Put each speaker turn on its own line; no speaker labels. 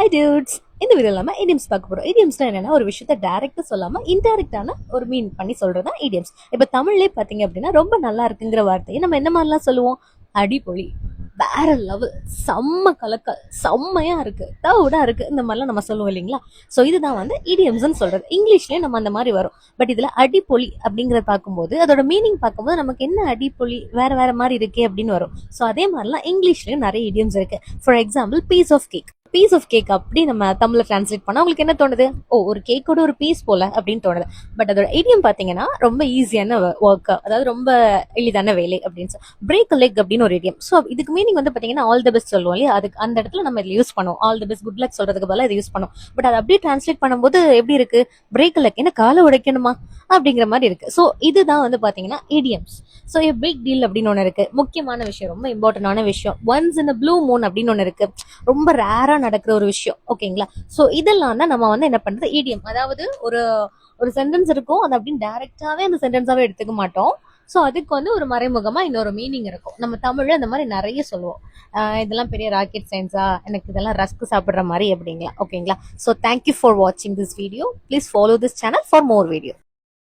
Hi dudes. இந்த video இல்லாமல் idioms பார்க்க போகிறோம். இடியம்ஸ்னா என்னன்னா ஒரு விஷயத்த டைரக்டாக சொல்லாமல் இன்டைரக்டான ஒரு மீன் பண்ணி சொல்கிறது தான் இடியம்ஸ். இப்போ தமிழ்லேயே பார்த்தீங்க அப்படின்னா ரொம்ப நல்லா இருக்குங்கிற வார்த்தையை நம்ம என்ன மாதிரிலாம் சொல்லுவோம்? அடிப்பொலி, வேற லெவல், செம்ம கலக்கல், செம்மையா இருக்கு, தவிடா இருக்கு, இந்த மாதிரிலாம் நம்ம சொல்லுவோம் இல்லைங்களா? ஸோ இதுதான் வந்து இடியம்ஸ்ன்னு சொல்றது. இங்கிலீஷ்லயே நம்ம அந்த மாதிரி வரும். பட் இதுல அடிப்பொலி அப்படிங்கறத பார்க்கும்போது அதோட மீனிங் பார்க்கும்போது நமக்கு என்ன அடிப்பொலி வேற வேற மாதிரி இருக்கே அப்படின்னு வரும். ஸோ அதே மாதிரிலாம் இங்கிலீஷ்லயும் நிறைய இடியம்ஸ் இருக்கு. For example piece of cake. Piece of cake அப்படி நம்ம தமிழ்ல டிரான்ஸ்லேட் பண்ணா உங்களுக்கு என்ன தோணுது? ஓ, ஒரு கேக்கோட ஒரு பீஸ் போல அப்படின்னு தோணுது. பட் அதோட ஐடியம் பாத்தீங்கன்னா ரொம்ப ஈஸியான ஒர்க், அதாவது ரொம்ப எளிதான வேலை அப்படின்னு சொல்லி பிரேக் லெக் அப்படின்னு ஒரு ஐடியம். ஸோ இதுக்கு மீனிங் வந்து பாத்தீங்கன்னா ஆல் த பெஸ்ட் சொல்லுவோம் இல்லையா? அதுக்கு அந்த இடத்துல நம்ம இதில் யூஸ் பண்ணுவோம். All the best, good luck சொல்றதுக்கு பதிலாக இதை யூஸ் பண்ணுவோம். பட் அதை அப்படியே டிரான்ஸ்லேட் பண்ணும்போது எப்படி இருக்கு? பிரேக் லெக், என்ன காலை உடைக்கணுமா அப்படிங்கிற மாதிரி இருக்கு. ஸோ இதுதான் வந்து பாத்தீங்கன்னா இடியம்ஸ். ஸோ பிக் டீல் அப்படின்னு ஒன்று இருக்கு, முக்கியமான விஷயம், ரொம்ப இம்பார்ட்டன்டான விஷயம். ஒன்ஸ் இன் ப்ளூ மூன் அப்படின்னு ஒன்று இருக்கு, ரொம்ப ரேரா நடக்கிற ஒரு விஷயம். ஓகேங்களா? ஸோ இதெல்லாம் தான் நம்ம வந்து என்ன பண்றது, இடியம். அதாவது ஒரு ஒரு சென்டென்ஸ் இருக்கும், அதை அப்படின்னு டைரக்டாவே அந்த சென்டென்ஸாவே எடுத்துக்க மாட்டோம். ஸோ அதுக்கு வந்து ஒரு மறைமுகமா இன்னொரு மீனிங் இருக்கும். நம்ம தமிழ்ல இந்த மாதிரி நிறைய சொல்லுவோம். இதெல்லாம் பெரிய ராக்கெட் சயின்ஸா, எனக்கு இதெல்லாம் ரஸ்க் சாப்பிடுற மாதிரி அப்படிங்களா? ஓகேங்களா? ஸோ தேங்க்யூ ஃபார் வாட்சிங் this video. Please follow this channel for more video.